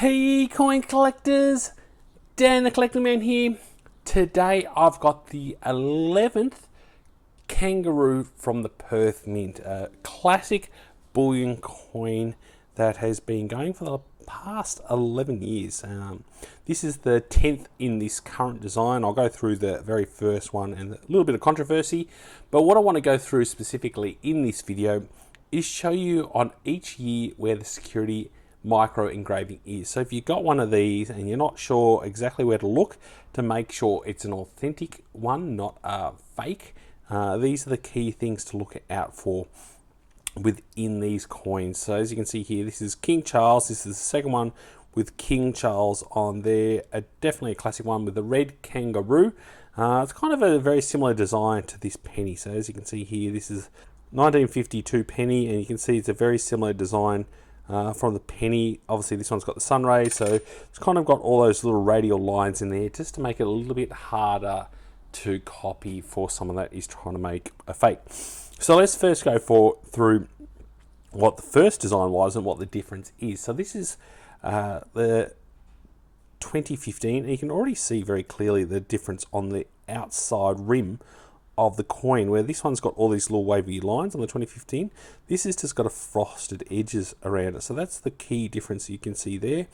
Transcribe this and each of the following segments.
Hey coin collectors, Dan the Collecting Man here. Today I've got the 11th kangaroo from the Perth Mint, a classic bullion coin that has been going for the past 11 years. This is the 10th in this current design. I'll go through the very first one and a little bit of controversy, but what I want to go through specifically in this video is show you on each year where the security micro engraving is. So if you've got one of these and you're not sure exactly where to look to make sure it's an authentic one, not a fake, these are the key things to look out for within these coins. So as you can see here, this is King Charles. This is the second one with King Charles on there. Definitely a classic one with the Red Kangaroo. It's kind of a very similar design to this penny. So as you can see here, this is 1952 penny, and you can see it's a very similar design from the penny. Obviously this one's got the sun rays, so it's kind of got all those little radial lines in there just to make it a little bit harder to copy for someone that is trying to make a fake. So let's first go through what the first design was and what the difference is. So this is the 2015, and you can already see very clearly the difference on the outside rim of the coin, where this one's got all these little wavy lines on the 2015. This has just got a frosted edges around it. So that's the key difference you can see there.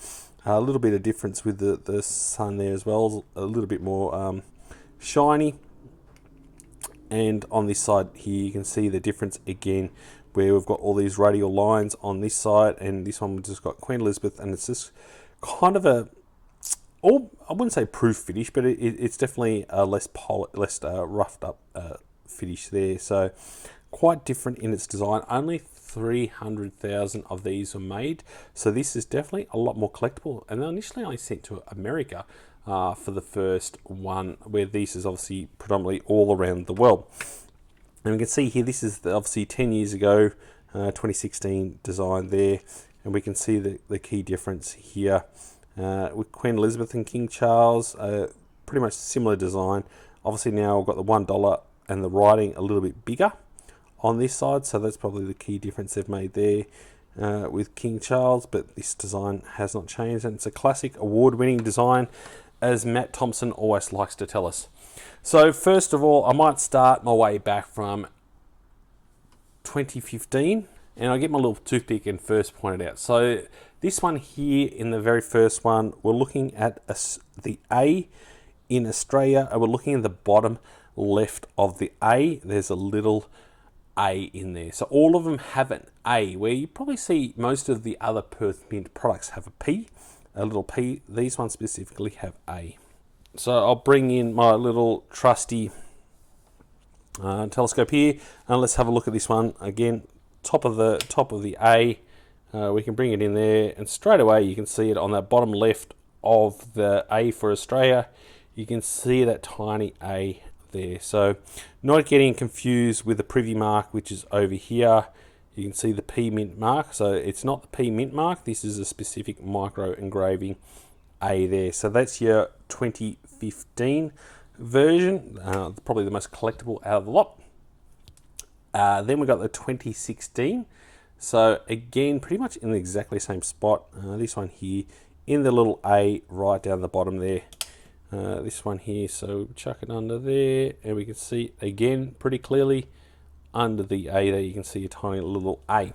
A little bit of difference with the sun there as well, a little bit more shiny. And on this side here, you can see the difference again, where we've got all these radial lines on this side, and this one we've just got Queen Elizabeth, and it's just kind of a, I wouldn't say proof finish, but it's definitely a less roughed up finish there. So quite different in its design. Only 300,000 of these were made, so this is definitely a lot more collectible. And initially I sent to America for the first one, where this is obviously predominantly all around the world. And we can see here, this is obviously 10 years ago, 2016 design there, and we can see the key difference here. With Queen Elizabeth and King Charles, pretty much similar design. Obviously now I've got the $1 and the writing a little bit bigger on this side, so that's probably the key difference they've made there with King Charles, but this design has not changed, and it's a classic award-winning design, as Matt Thompson always likes to tell us. So first of all, I might start my way back from 2015, and I'll get my little toothpick and first point it out. So this one here, in the very first one, we're looking at the A in Australia, and we're looking at the bottom left of the A. There's a little A in there. So all of them have an A, where you probably see most of the other Perth Mint products have a P, a little P. These ones specifically have A. So I'll bring in my little trusty telescope here, and let's have a look at this one again. Top of the A. We can bring it in there, and straight away you can see it on that bottom left of the A for Australia. You can see that tiny A there. So not getting confused with the privy mark, which is over here. You can see the P mint mark. So it's not the P mint mark. This is a specific micro engraving A there. So that's your 2015 version, probably the most collectible out of the lot. Then we got the 2016. So again, pretty much in the exactly same spot. This one here in the little A right down the bottom there. This one here, so chuck it under there, and we can see again pretty clearly under the A there, you can see a tiny little A.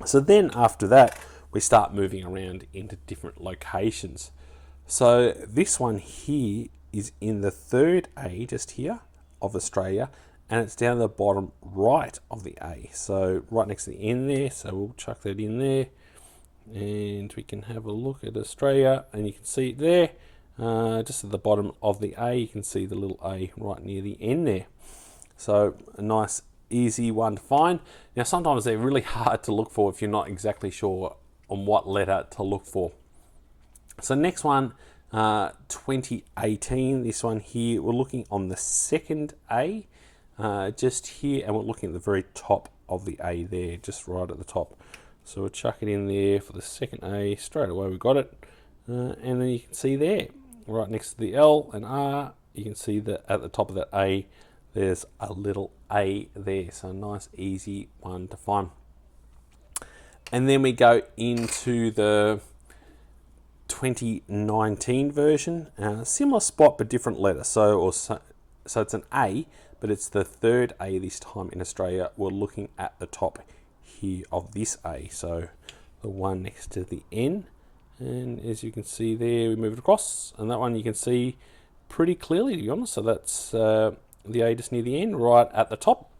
So then after that, we start moving around into different locations. So this one here is in the third A just here of Australia, and it's down the bottom right of the A, so right next to the N there. So we'll chuck that in there, and we can have a look at Australia, and you can see it there, just at the bottom of the A. You can see the little A right near the N there. So a nice easy one to find. Now sometimes they're really hard to look for if you're not exactly sure on what letter to look for. So next one, 2018, this one here, we're looking on the second A, just here, and we're looking at the very top of the A there, just right at the top. So we'll chuck it in there for the second A. Straight away we got it, and then you can see there, right next to the L and R, you can see that at the top of that A, there's a little A there. So a nice easy one to find. And then we go into the 2019 version. Similar spot but different letter. So it's an A, but it's the third A this time in Australia. We're looking at the top here of this A. So the one next to the N. And as you can see there, we move it across. And that one you can see pretty clearly, to be honest. So that's the A just near the end, right at the top.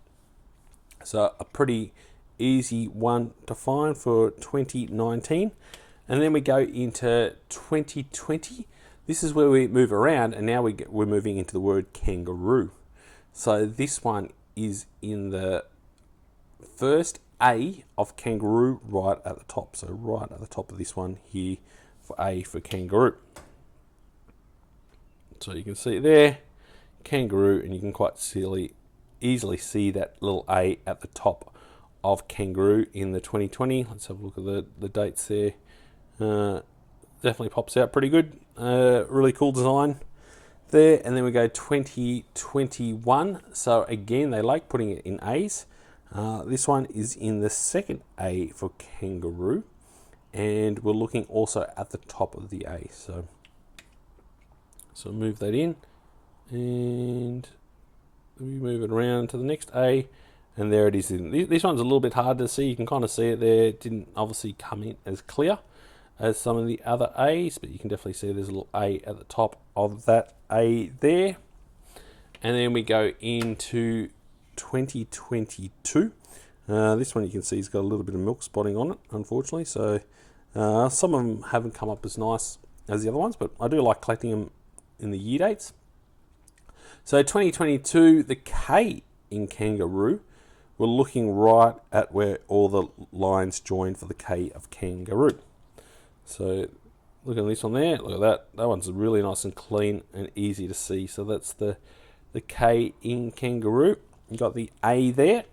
So a pretty easy one to find for 2019. And then we go into 2020. This is where we move around, and now we're moving into the word kangaroo. So this one is in the first A of kangaroo right at the top. So right at the top of this one here for A for kangaroo. So you can see it there, kangaroo, and you can quite easily see that little A at the top of kangaroo in the 2020. Let's have a look at the dates there. Definitely pops out pretty good. Really cool design there. And then we go 2021. So again, they like putting it in A's. This one is in the second A for kangaroo, and we're looking also at the top of the A. So move that in, and we move it around to the next A, and there it is. This one's a little bit hard to see. You can kind of see it there. It didn't obviously come in as clear as some of the other A's, but you can definitely see there's a little A at the top of that A there. And then we go into 2022. This one you can see has got a little bit of milk spotting on it, unfortunately. So some of them haven't come up as nice as the other ones, but I do like collecting them in the year dates. So 2022, the K in kangaroo, we're looking right at where all the lines join for the K of kangaroo. So look at this one there, look at that. That one's really nice and clean and easy to see. So that's the K in kangaroo. You've got the A there.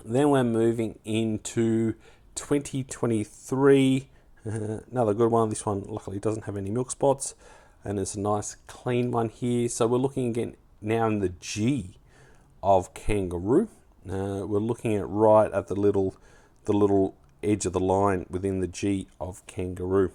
Then we're moving into 2023. Another good one. This one luckily doesn't have any milk spots, and it's a nice clean one here. So we're looking again now in the G of kangaroo. We're looking at right at the little edge of the line within the G of kangaroo.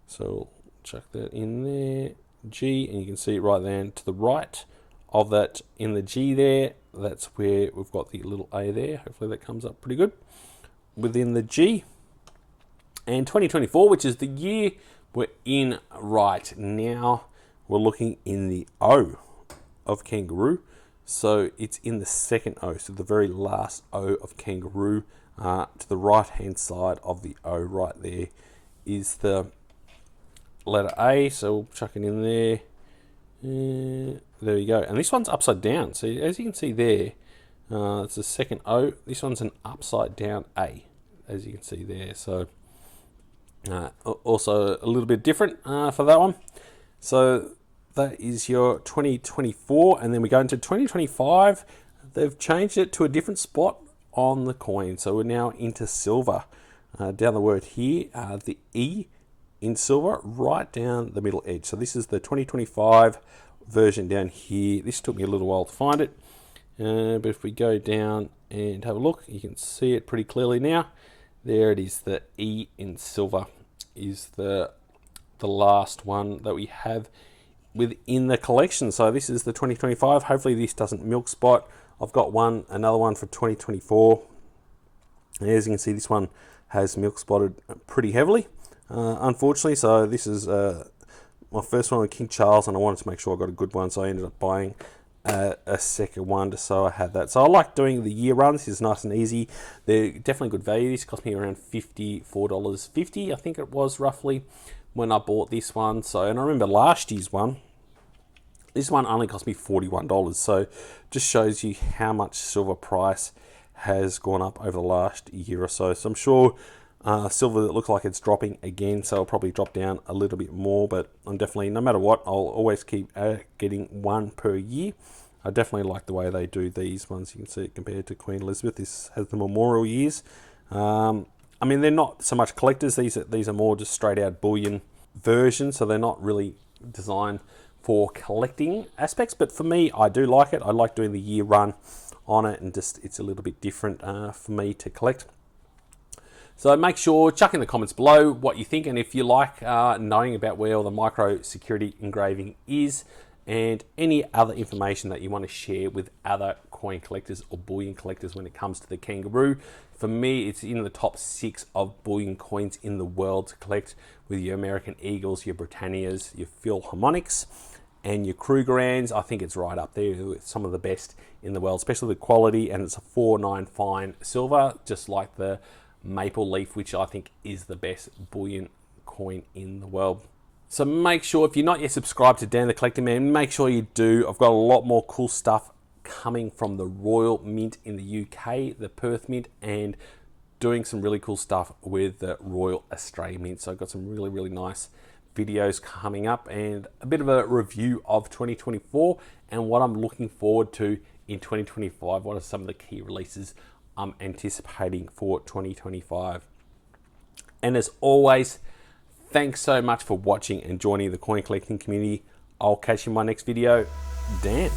So chuck that in there, G, and you can see it right there to the right of that in the G there. That's where we've got the little A there. Hopefully that comes up pretty good within the G. And 2024, which is the year we're in right now, we're looking in the O of kangaroo. So it's in the second O, so the very last O of kangaroo. To the right hand side of the O right there is the letter A. So we'll chuck it in there. There you go. And this one's upside down. So as you can see there, it's the second O. This one's an upside down A, as you can see there. So also a little bit different for that one. So that is your 2024, and then we go into 2025. They've changed it to a different spot on the coin, so we're now into silver. Down the word here, the E in silver, right down the middle edge. So this is the 2025 version down here. This took me a little while to find it, but if we go down and have a look, you can see it pretty clearly now. There it is. The E in silver is the last one that we have within the collection. So this is the 2025. Hopefully this doesn't milk spot. I've got another one for 2024. And as you can see, this one has milk spotted pretty heavily, unfortunately. So this is my first one with King Charles, and I wanted to make sure I got a good one, so I ended up buying a second one just so I had that. So I like doing the year runs. This is nice and easy. They're definitely good value. This cost me around $54.50, I think it was roughly, when I bought this one. So, and I remember last year's one, this one only cost me $41. So just shows you how much silver price has gone up over the last year or so. So I'm sure silver, it looks like it's dropping again, so it'll probably drop down a little bit more, but I'm definitely, no matter what, I'll always keep getting one per year. I definitely like the way they do these ones. You can see it compared to Queen Elizabeth. This has the memorial years. I mean, they're not so much collectors. These are more just straight out bullion versions, so they're not really designed for collecting aspects. But for me, I do like it. I like doing the year run on it, and just it's a little bit different for me to collect. So make sure, chuck in the comments below what you think, and if you like knowing about where all the micro security engraving is, and any other information that you want to share with other coin collectors or bullion collectors when it comes to the kangaroo. For me, it's in the top 6 of bullion coins in the world to collect, with your American Eagles, your Britannias, your Philharmonics, and your Krugerrands. I think it's right up there with some of the best in the world, especially the quality, and it's a 4.9 fine silver, just like the maple leaf, which I think is the best bullion coin in the world. So make sure, if you're not yet subscribed to Dan the Collecting Man, make sure you do. I've got a lot more cool stuff coming from the Royal Mint in the UK, the Perth Mint, and doing some really cool stuff with the Royal Australian Mint. So I've got some really, really nice videos coming up, and a bit of a review of 2024 and what I'm looking forward to in 2025. What are some of the key releases I'm anticipating for 2025? And as always, thanks so much for watching and joining the coin collecting community. I'll catch you in my next video. Dan.